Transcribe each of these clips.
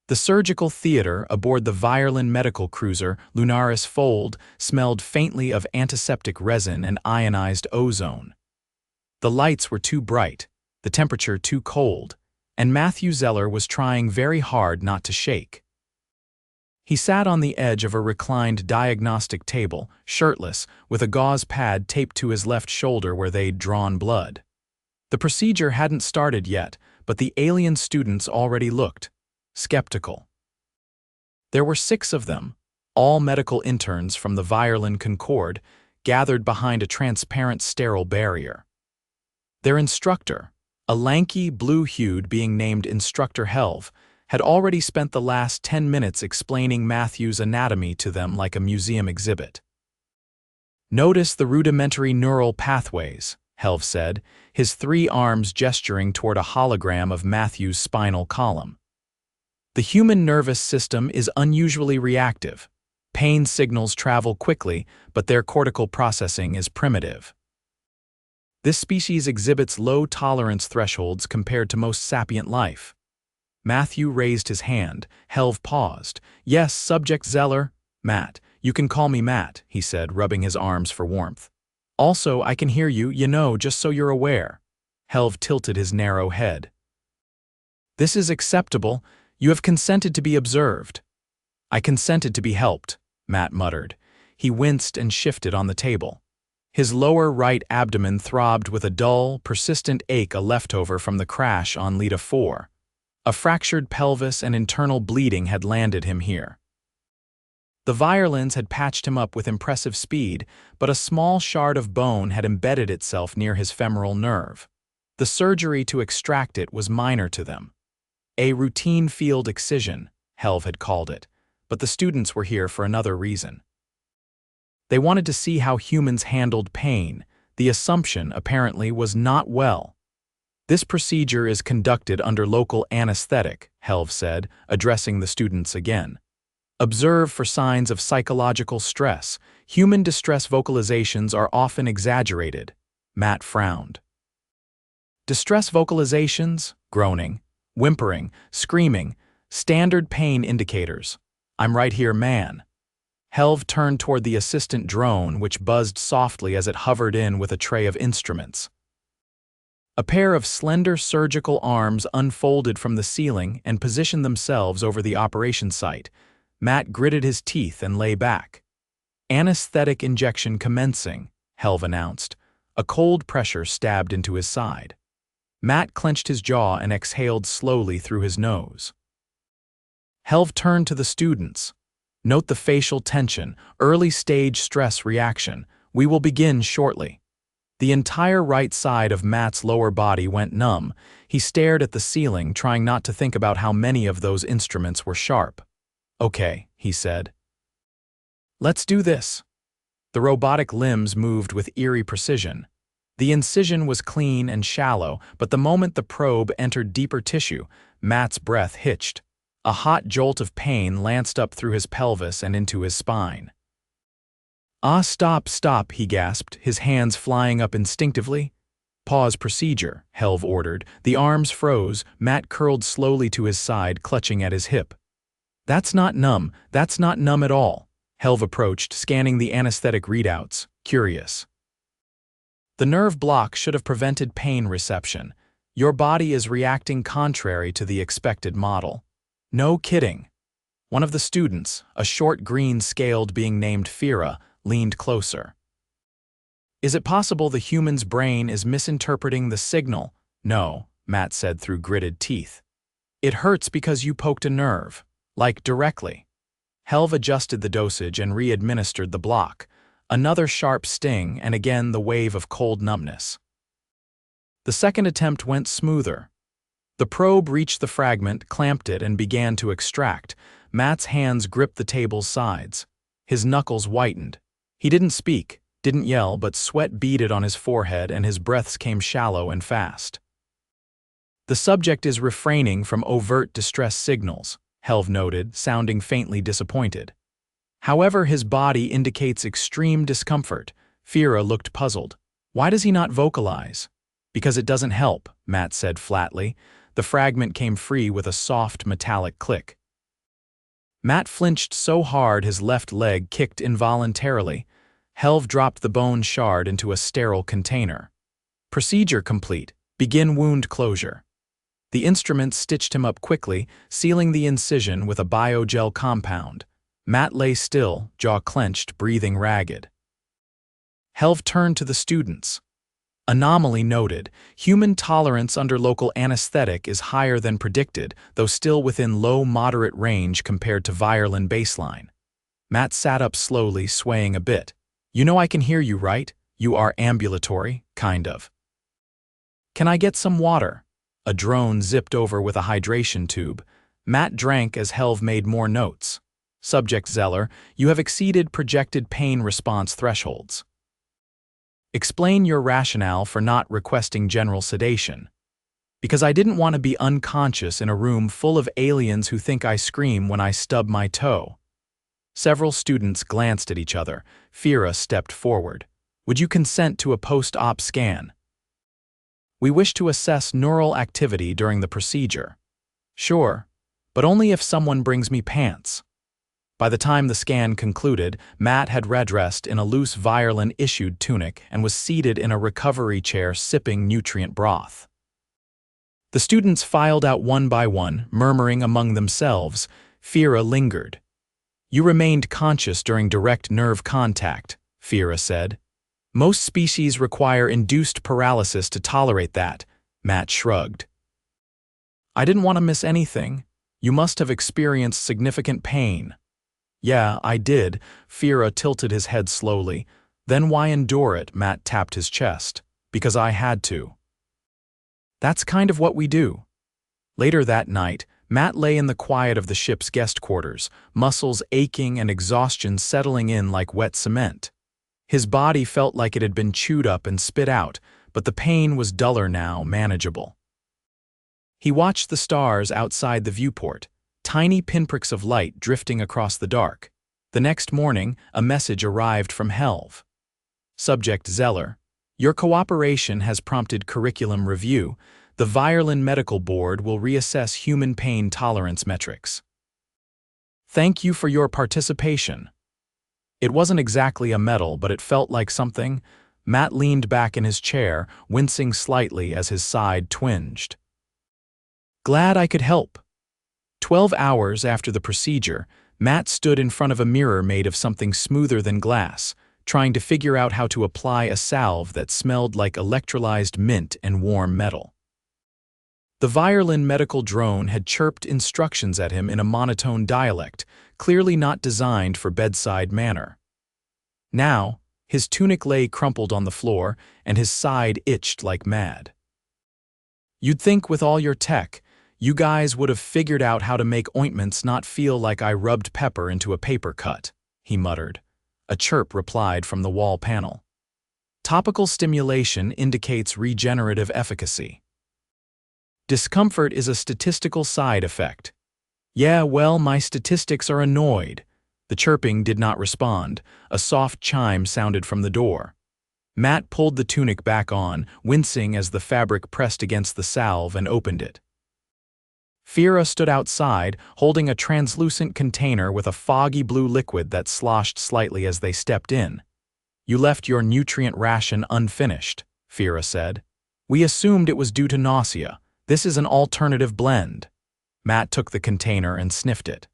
The surgical theater aboard the Virellan medical cruiser Lunaris Fold smelled faintly of antiseptic resin and ionized ozone. The lights were too bright, the temperature too cold, and Matthew Zeller was trying very hard not to shake. He sat on the edge of a reclined diagnostic table, shirtless, with a gauze pad taped to his left shoulder where they'd drawn blood. The procedure hadn't started yet, but the alien students already looked skeptical. There were 6 of them, all medical interns from the Virellan Concord, gathered behind a transparent sterile barrier. Their instructor, a lanky, blue-hued being named Instructor Helv, had already spent the last 10 minutes explaining Matthew's anatomy to them like a museum exhibit. "Notice the rudimentary neural pathways," Helv said, his 3 arms gesturing toward a hologram of Matthew's spinal column. "The human nervous system is unusually reactive. Pain signals travel quickly, but their cortical processing is primitive. This species exhibits low tolerance thresholds compared to most sapient life." Matthew raised his hand. Helv paused. "Yes, Subject Zeller." "Matt. You can call me Matt," he said, rubbing his arms for warmth. "Also, I can hear you, just so you're aware." Helv tilted his narrow head. "This is acceptable. You have consented to be observed." "I consented to be helped," Matt muttered. He winced and shifted on the table. His lower right abdomen throbbed with a dull, persistent ache, a leftover from the crash on Leda 4. A fractured pelvis and internal bleeding had landed him here. The Virellans had patched him up with impressive speed, but a small shard of bone had embedded itself near his femoral nerve. The surgery to extract it was minor to them. A routine field excision, Helv had called it, but the students were here for another reason. They wanted to see how humans handled pain. The assumption, apparently, was not well. "This procedure is conducted under local anesthetic," Helv said, addressing the students again. "Observe for signs of psychological stress. Human distress vocalizations are often exaggerated." Matt frowned. "Distress vocalizations? Groaning, whimpering, screaming, standard pain indicators. I'm right here, man." Helv turned toward the assistant drone, which buzzed softly as it hovered in with a tray of instruments. A pair of slender surgical arms unfolded from the ceiling and positioned themselves over the operation site. Matt gritted his teeth and lay back. "Anesthetic injection commencing," Helv announced. A cold pressure stabbed into his side. Matt clenched his jaw and exhaled slowly through his nose. Helv turned to the students. "Note the facial tension, early-stage stress reaction. We will begin shortly." The entire right side of Matt's lower body went numb. He stared at the ceiling, trying not to think about how many of those instruments were sharp. "Okay," he said. "Let's do this." The robotic limbs moved with eerie precision. The incision was clean and shallow, but the moment the probe entered deeper tissue, Matt's breath hitched. A hot jolt of pain lanced up through his pelvis and into his spine. "Ah, stop, he gasped, his hands flying up instinctively. "Pause procedure," Helv ordered. The arms froze. Matt curled slowly to his side, clutching at his hip. That's not numb at all." Helv approached, scanning the anesthetic readouts, curious. "The nerve block should have prevented pain reception. Your body is reacting contrary to the expected model." "No kidding." One of the students, a short green-scaled being named Fira, leaned closer. "Is it possible the human's brain is misinterpreting the signal?" "No," Matt said through gritted teeth. "It hurts because you poked a nerve. Like, directly." Helv adjusted the dosage and re-administered the block. Another sharp sting, and again the wave of cold numbness. The second attempt went smoother. The probe reached the fragment, clamped it, and began to extract. Matt's hands gripped the table's sides. His knuckles whitened. He didn't speak, didn't yell, but sweat beaded on his forehead and his breaths came shallow and fast. "The subject is refraining from overt distress signals," Helv noted, sounding faintly disappointed. "However, his body indicates extreme discomfort." Fira looked puzzled. "Why does he not vocalize?" "Because it doesn't help," Matt said flatly. The fragment came free with a soft, metallic click. Matt flinched so hard his left leg kicked involuntarily. Helv dropped the bone shard into a sterile container. Procedure complete. Begin wound closure. The instrument stitched him up quickly, sealing the incision with a biogel compound. Matt lay still, jaw clenched, breathing ragged. Helv turned to the students. Anomaly noted. Human tolerance under local anesthetic is higher than predicted, though still within low-moderate range compared to Virellan baseline. Matt sat up slowly, swaying a bit. You know I can hear you, right? You are ambulatory, kind of. Can I get some water? A drone zipped over with a hydration tube. Matt drank as Helv made more notes. Subject Zeller, you have exceeded projected pain response thresholds. Explain your rationale for not requesting general sedation. Because I didn't want to be unconscious in a room full of aliens who think I scream when I stub my toe. Several students glanced at each other. Fira stepped forward. Would you consent to a post-op scan? We wish to assess neural activity during the procedure. Sure, but only if someone brings me pants. By the time the scan concluded, Matt had redressed in a loose Virellan-issued tunic and was seated in a recovery chair sipping nutrient broth. The students filed out one by one, murmuring among themselves. Fira lingered. You remained conscious during direct nerve contact, Fira said. Most species require induced paralysis to tolerate that, Matt shrugged. I didn't want to miss anything. You must have experienced significant pain. Yeah, I did. Fira tilted his head slowly. Then why endure it? Matt tapped his chest. Because I had to. That's kind of what we do. Later that night, Matt lay in the quiet of the ship's guest quarters, muscles aching and exhaustion settling in like wet cement. His body felt like it had been chewed up and spit out, but the pain was duller now, manageable. He watched the stars outside the viewport, tiny pinpricks of light drifting across the dark. The next morning, a message arrived from Helv. Subject Zeller, your cooperation has prompted curriculum review. The Virellan Medical Board will reassess human pain tolerance metrics. Thank you for your participation. It wasn't exactly a medal, but it felt like something. Matt leaned back in his chair, wincing slightly as his side twinged. Glad I could help. 12 hours after the procedure, Matt stood in front of a mirror made of something smoother than glass, trying to figure out how to apply a salve that smelled like electrolyzed mint and warm metal. The Virellan medical drone had chirped instructions at him in a monotone dialect, clearly not designed for bedside manner. Now, his tunic lay crumpled on the floor, and his side itched like mad. You'd think with all your tech, you guys would have figured out how to make ointments not feel like I rubbed pepper into a paper cut, he muttered. A chirp replied from the wall panel. Topical stimulation indicates regenerative efficacy. Discomfort is a statistical side effect. Yeah, well, my statistics are annoyed. The chirping did not respond. A soft chime sounded from the door. Matt pulled the tunic back on, wincing as the fabric pressed against the salve and opened it. Fira stood outside, holding a translucent container with a foggy blue liquid that sloshed slightly as they stepped in. You left your nutrient ration unfinished, Fira said. We assumed it was due to nausea. This is an alternative blend. Matt took the container and sniffed it.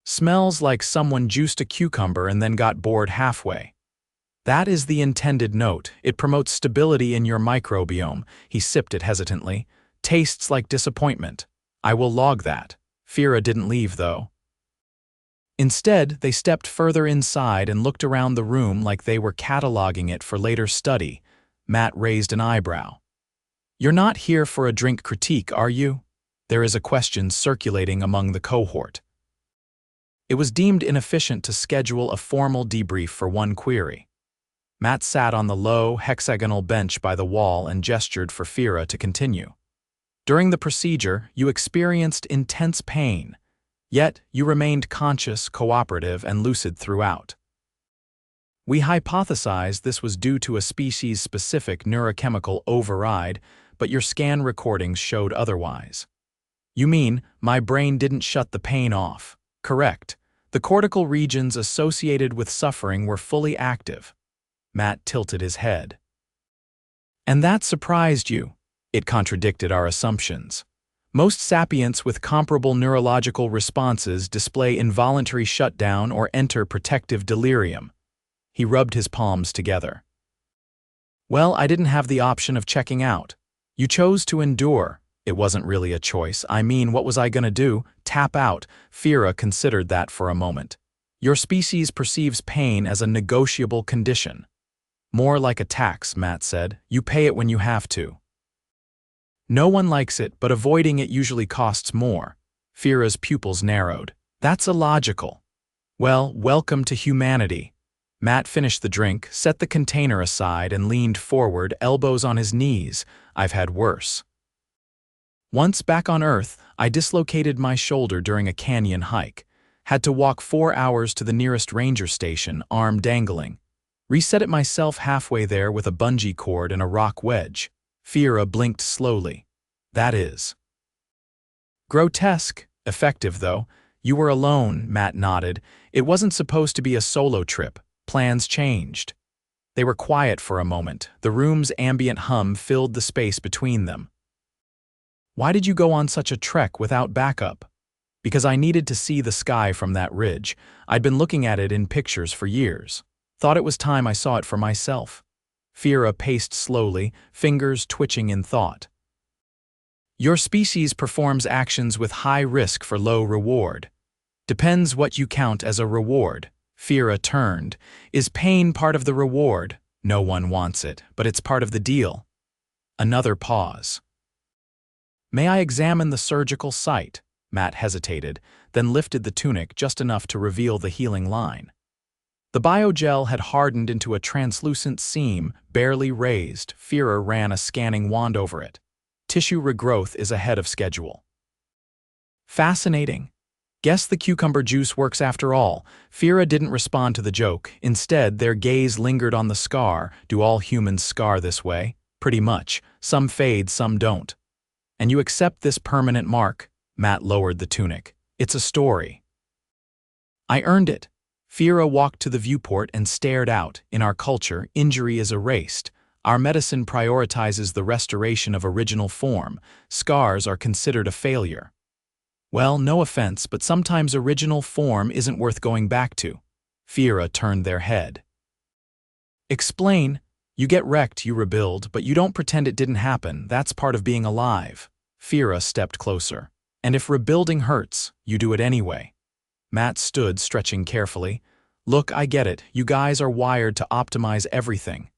Smells like someone juiced a cucumber and then got bored halfway. That is the intended note. It promotes stability in your microbiome. He sipped it hesitantly. Tastes like disappointment. I will log that. Fira didn't leave, though. Instead, they stepped further inside and looked around the room like they were cataloging it for later study. Matt raised an eyebrow. You're not here for a drink critique, are you? There is a question circulating among the cohort. It was deemed inefficient to schedule a formal debrief for one query. Matt sat on the low, hexagonal bench by the wall and gestured for Fira to continue. During the procedure, you experienced intense pain, yet you remained conscious, cooperative, and lucid throughout. We hypothesized this was due to a species-specific neurochemical override, but your scan recordings showed otherwise. You mean, my brain didn't shut the pain off, Correct. The cortical regions associated with suffering were fully active. Matt tilted his head. And that surprised you. It contradicted our assumptions. Most sapients with comparable neurological responses display involuntary shutdown or enter protective delirium. He rubbed his palms together. Well, I didn't have the option of checking out. You chose to endure. It wasn't really a choice. I mean, what was I gonna do? Tap out. Fira considered that for a moment. Your species perceives pain as a negotiable condition. More like a tax, Matt said. You pay it when you have to. No one likes it, but avoiding it usually costs more. Fira's pupils narrowed. That's illogical. Well, welcome to humanity. Matt finished the drink, set the container aside, and leaned forward, elbows on his knees. I've had worse. Once back on Earth, I dislocated my shoulder during a canyon hike. Had to walk 4 hours to the nearest ranger station, arm dangling. Reset it myself halfway there with a bungee cord and a rock wedge. Fira blinked slowly. That is. Grotesque. Effective, though. You were alone, Matt nodded. It wasn't supposed to be a solo trip. Plans changed. They were quiet for a moment. The room's ambient hum filled the space between them. Why did you go on such a trek without backup? Because I needed to see the sky from that ridge. I'd been looking at it in pictures for years. Thought it was time I saw it for myself. Fira paced slowly, fingers twitching in thought. Your species performs actions with high risk for low reward. Depends what you count as a reward. Fira turned. Is pain part of the reward? No one wants it, but it's part of the deal. Another pause. May I examine the surgical site? Matt hesitated, then lifted the tunic just enough to reveal the healing line. The biogel had hardened into a translucent seam, barely raised. Fira ran a scanning wand over it. Tissue regrowth is ahead of schedule. Fascinating. Guess the cucumber juice works after all. Fira didn't respond to the joke. Instead, their gaze lingered on the scar. Do all humans scar this way? Pretty much. Some fade, some don't. And you accept this permanent mark? Matt lowered the tunic. It's a story. I earned it. Fira walked to the viewport and stared out. In our culture, injury is erased. Our medicine prioritizes the restoration of original form. Scars are considered a failure. Well, no offense, but sometimes original form isn't worth going back to. Fira turned their head. Explain. You get wrecked, you rebuild, but you don't pretend it didn't happen. That's part of being alive. Fira stepped closer. And if rebuilding hurts, you do it anyway. Matt stood, stretching carefully. Look, I get it. You guys are wired to optimize everything.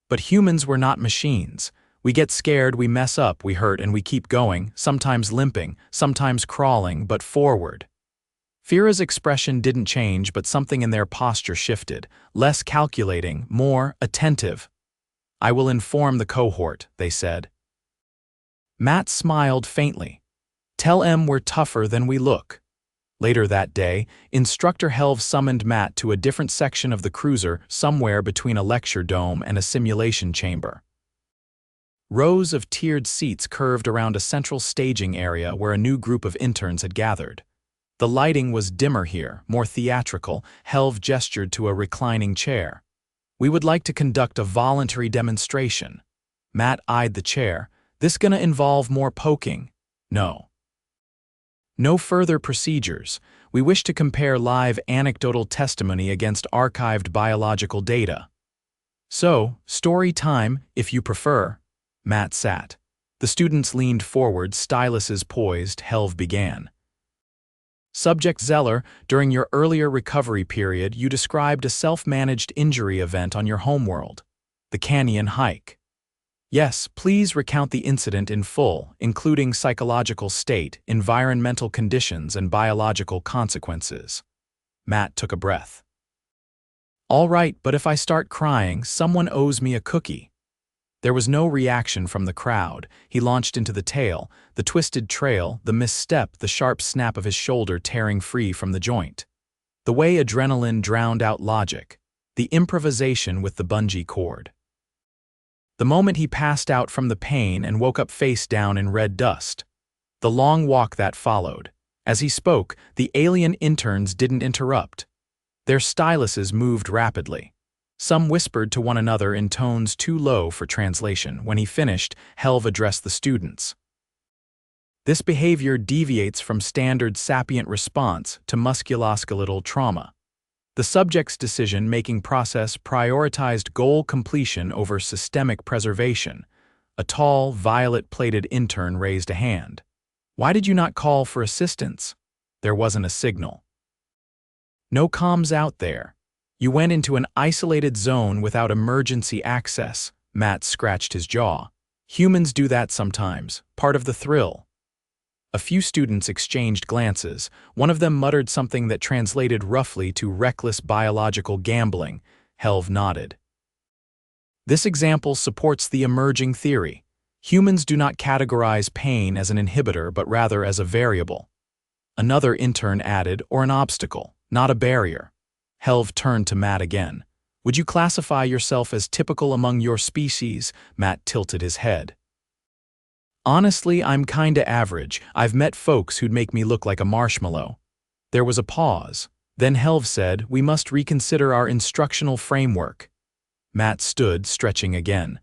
But humans were not machines. We get scared, we mess up, we hurt, and we keep going, sometimes limping, sometimes crawling, but forward. Fira's expression didn't change, but something in their posture shifted. Less calculating, more attentive. I will inform the cohort, they said. Matt smiled faintly. Tell em we're tougher than we look. Later that day, Instructor Helv summoned Matt to a different section of the cruiser somewhere between a lecture dome and a simulation chamber. Rows of tiered seats curved around a central staging area where a new group of interns had gathered. The lighting was dimmer here, more theatrical. Helv gestured to a reclining chair. We would like to conduct a voluntary demonstration. Matt eyed the chair. This gonna involve more poking? No. No further procedures. We wish to compare live anecdotal testimony against archived biological data. So, story time, if you prefer. Matt sat. The students leaned forward, styluses poised. Helv began. Subject Zeller, during your earlier recovery period, you described a self-managed injury event on your homeworld, the canyon hike. Yes, please recount the incident in full, including psychological state, environmental conditions, and biological consequences. Matt took a breath. All right, but if I start crying, someone owes me a cookie. There was no reaction from the crowd. He launched into the tale, the twisted trail, the misstep, the sharp snap of his shoulder tearing free from the joint. The way adrenaline drowned out logic. The improvisation with the bungee cord. The moment he passed out from the pain and woke up face down in red dust. The long walk that followed. As he spoke, the alien interns didn't interrupt. Their styluses moved rapidly. Some whispered to one another in tones too low for translation. When he finished, Helv addressed the students. This behavior deviates from standard sapient response to musculoskeletal trauma. The subject's decision-making process prioritized goal completion over systemic preservation. A tall, violet-plated intern raised a hand. "Why did you not call for assistance?" There wasn't a signal. "No comms out there. You went into an isolated zone without emergency access." Matt scratched his jaw. "Humans do that sometimes, part of the thrill." A few students exchanged glances. One of them muttered something that translated roughly to reckless biological gambling. Helv nodded. This example supports the emerging theory. Humans do not categorize pain as an inhibitor but rather as a variable. Another intern added, or an obstacle, not a barrier. Helv turned to Matt again. "Would you classify yourself as typical among your species?" Matt tilted his head. "Honestly, I'm kinda average. I've met folks who'd make me look like a marshmallow." There was a pause. Then Helv said, "We must reconsider our instructional framework." Matt stood, stretching again.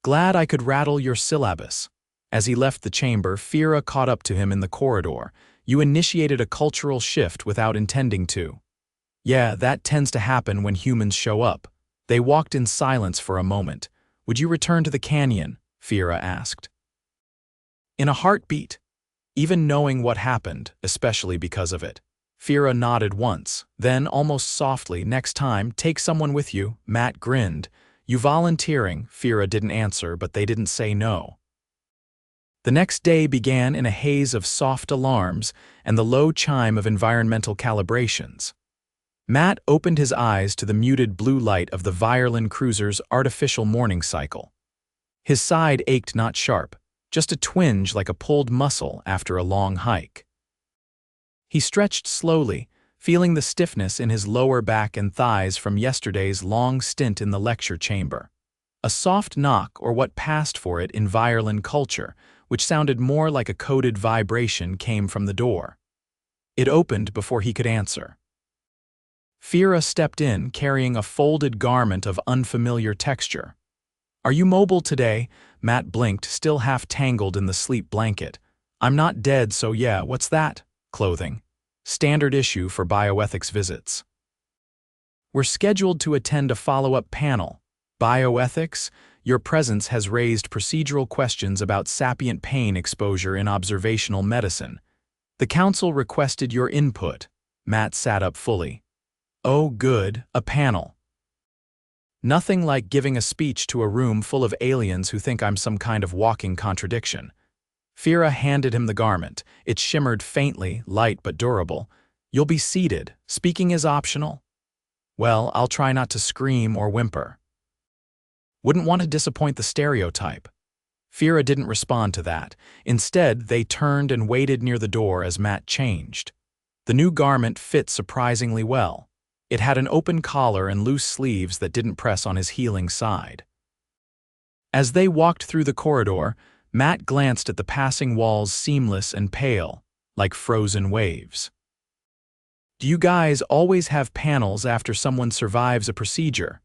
"Glad I could rattle your syllabus." As he left the chamber, Fira caught up to him in the corridor. "You initiated a cultural shift without intending to." "Yeah, that tends to happen when humans show up." They walked in silence for a moment. "Would you return to the canyon?" Fira asked. "In a heartbeat. Even knowing what happened, especially because of it." Fira nodded once, then almost softly, "Next time, take someone with you." Matt grinned. "You volunteering?" Fira didn't answer, but they didn't say no. The next day began in a haze of soft alarms and the low chime of environmental calibrations. Matt opened his eyes to the muted blue light of the Virellan cruiser's artificial morning cycle. His side ached, not sharp, just a twinge like a pulled muscle after a long hike. He stretched slowly, feeling the stiffness in his lower back and thighs from yesterday's long stint in the lecture chamber. A soft knock, or what passed for it in Virellan culture, which sounded more like a coded vibration, came from the door. It opened before he could answer. Fira stepped in, carrying a folded garment of unfamiliar texture. "Are you mobile today?" Matt blinked, still half tangled in the sleep blanket. "I'm not dead, so yeah, what's that?" "Clothing. Standard issue for bioethics visits." "We're scheduled to attend a follow-up panel. Bioethics? Your presence has raised procedural questions about sapient pain exposure in observational medicine. The council requested your input." Matt sat up fully. "Oh good, a panel. Nothing like giving a speech to a room full of aliens who think I'm some kind of walking contradiction." Fira handed him the garment. It shimmered faintly, light but durable. "You'll be seated. Speaking is optional." "Well, I'll try not to scream or whimper." "Wouldn't want to disappoint the stereotype." Fira didn't respond to that. Instead, they turned and waited near the door as Matt changed. The new garment fit surprisingly well. It had an open collar and loose sleeves that didn't press on his healing side. As they walked through the corridor, Matt glanced at the passing walls, seamless and pale, like frozen waves. "Do you guys always have panels after someone survives a procedure?"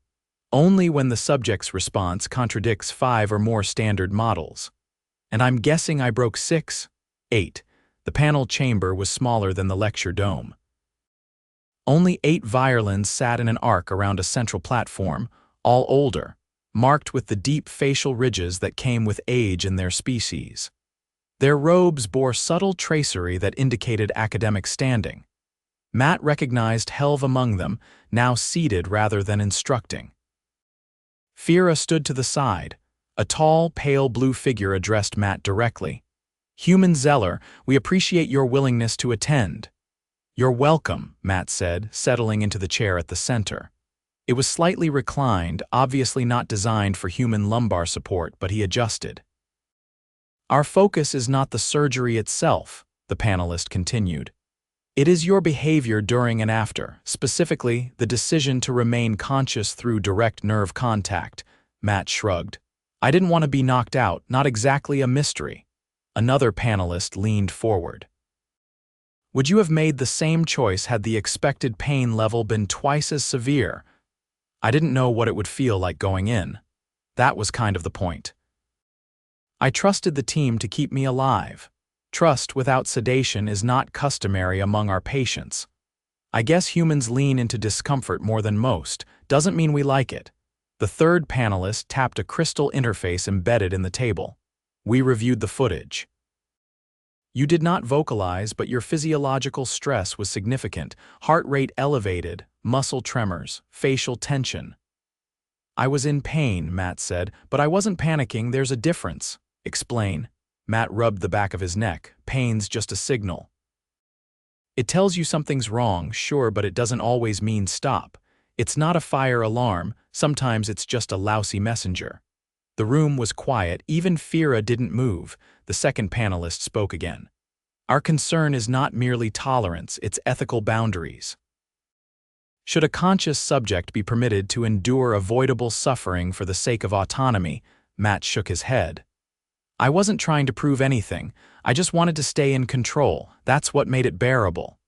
"Only when the subject's response contradicts 5 or more standard models." "And I'm guessing I broke 6? 8. The panel chamber was smaller than the lecture dome. Only 8 Virellans sat in an arc around a central platform, all older, marked with the deep facial ridges that came with age in their species. Their robes bore subtle tracery that indicated academic standing. Matt recognized Helv among them, now seated rather than instructing. Fira stood to the side. A tall, pale blue figure addressed Matt directly. "Human Zeller, we appreciate your willingness to attend." "You're welcome," Matt said, settling into the chair at the center. It was slightly reclined, obviously not designed for human lumbar support, but he adjusted. "Our focus is not the surgery itself," the panelist continued. "It is your behavior during and after, specifically the decision to remain conscious through direct nerve contact." Matt shrugged. "I didn't want to be knocked out, not exactly a mystery." Another panelist leaned forward. Would you have made the same choice had the expected pain level been twice as severe? I didn't know what it would feel like going in. That was kind of the point. I trusted the team to keep me alive. Trust without sedation is not customary among our patients. I guess humans lean into discomfort more than most. Doesn't mean we like it. The third panelist tapped a crystal interface embedded in the table. We reviewed the footage. You did not vocalize, but your physiological stress was significant. Heart rate elevated, muscle tremors, facial tension. I was in pain, Matt said, but I wasn't panicking. There's a difference. Explain. Matt rubbed the back of his neck. Pain's just a signal. It tells you something's wrong, sure, but it doesn't always mean stop. It's not a fire alarm. Sometimes it's just a lousy messenger. The room was quiet. Even Fira didn't move. The second panelist spoke again. Our concern is not merely tolerance, it's ethical boundaries. Should a conscious subject be permitted to endure avoidable suffering for the sake of autonomy? Matt shook his head. I wasn't trying to prove anything. I just wanted to stay in control. That's what made it bearable.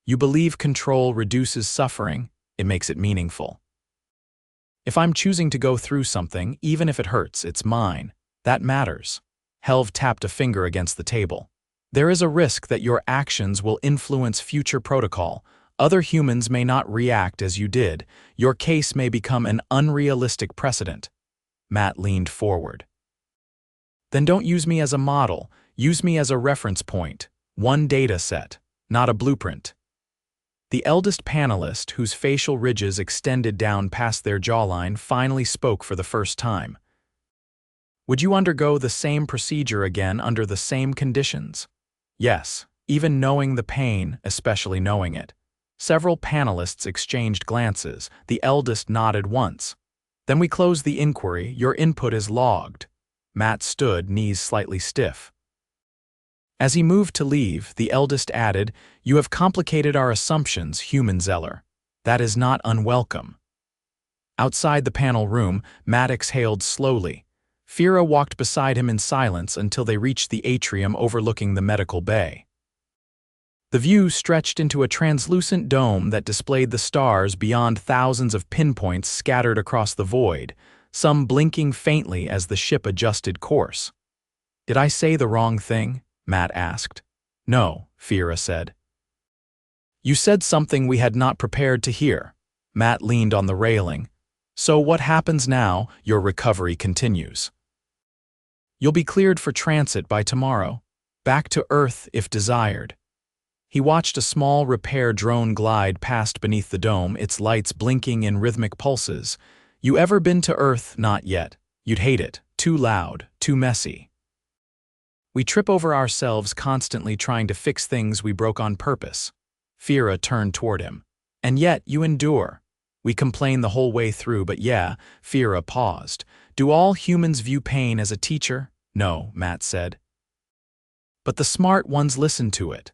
You believe control reduces suffering, it makes it meaningful. If I'm choosing to go through something, even if it hurts, it's mine. That matters. Helv tapped a finger against the table. There is a risk that your actions will influence future protocol. Other humans may not react as you did. Your case may become an unrealistic precedent. Matt leaned forward. Then don't use me as a model. Use me as a reference point. One data set, not a blueprint. The eldest panelist, whose facial ridges extended down past their jawline, finally spoke for the first time. Would you undergo the same procedure again under the same conditions? Yes, even knowing the pain, especially knowing it. Several panelists exchanged glances. The eldest nodded once. Then we close the inquiry. Your input is logged. Matt stood, knees slightly stiff. As he moved to leave, the eldest added, You have complicated our assumptions, human Zeller. That is not unwelcome. Outside the panel room, Matt exhaled slowly. Fira walked beside him in silence until they reached the atrium overlooking the medical bay. The view stretched into a translucent dome that displayed the stars beyond thousands of pinpoints scattered across the void, some blinking faintly as the ship adjusted course. Did I say the wrong thing? Matt asked. No, Fira said. You said something we had not prepared to hear. Matt leaned on the railing. So what happens now? Your recovery continues. You'll be cleared for transit by tomorrow. Back to Earth if desired. He watched a small repair drone glide past beneath the dome, its lights blinking in rhythmic pulses. You ever been to Earth? Not yet. You'd hate it. Too loud, too messy. We trip over ourselves constantly trying to fix things we broke on purpose. Fira turned toward him. And yet you endure. We complain the whole way through, but yeah, Fira paused. Do all humans view pain as a teacher? No, Matt said. But the smart ones listen to it.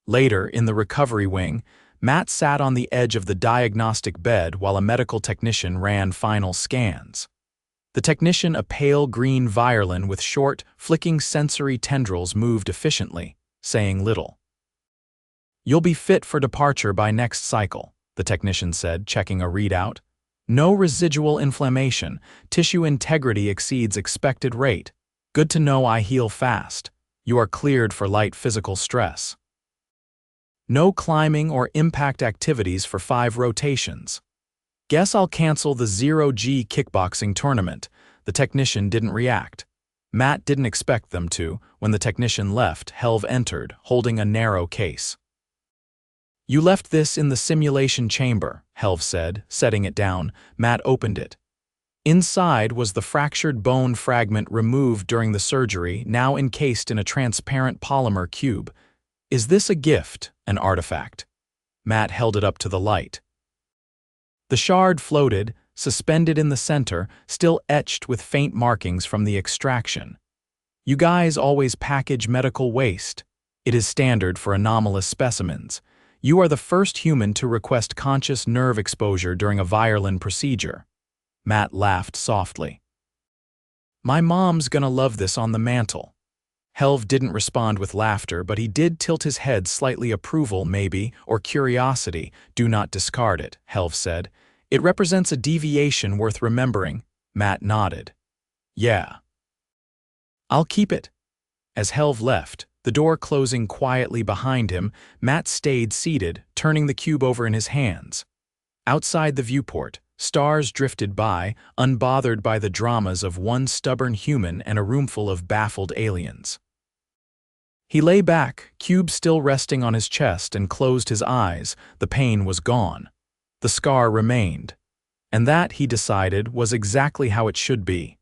Later, in the recovery wing, Matt sat on the edge of the diagnostic bed while a medical technician ran final scans. The technician, a pale green Virellan with short, flicking sensory tendrils, moved efficiently, saying little. You'll be fit for departure by next cycle, the technician said, checking a readout. No residual inflammation. Tissue integrity exceeds expected rate. Good to know I heal fast. You are cleared for light physical stress. No climbing or impact activities for 5 rotations. Guess I'll cancel the 0G kickboxing tournament. The technician didn't react. Matt didn't expect them to. When the technician left, Helv entered, holding a narrow case. You left this in the simulation chamber, Helv said, setting it down. Matt opened it. Inside was the fractured bone fragment removed during the surgery, now encased in a transparent polymer cube. Is this a gift, an artifact? Matt held it up to the light. The shard floated, suspended in the center, still etched with faint markings from the extraction. You guys always package medical waste. It is standard for anomalous specimens. You are the first human to request conscious nerve exposure during a Virellan procedure. Matt laughed softly. My mom's gonna love this on the mantle. Helv didn't respond with laughter, but he did tilt his head slightly. Approval, maybe, or curiosity. Do not discard it, Helv said. It represents a deviation worth remembering. Matt nodded. Yeah. I'll keep it. As Helv left, the door closing quietly behind him, Matt stayed seated, turning the cube over in his hands. Outside the viewport, stars drifted by, unbothered by the dramas of one stubborn human and a roomful of baffled aliens. He lay back, cube still resting on his chest, and closed his eyes. The pain was gone. The scar remained. And that, he decided, was exactly how it should be.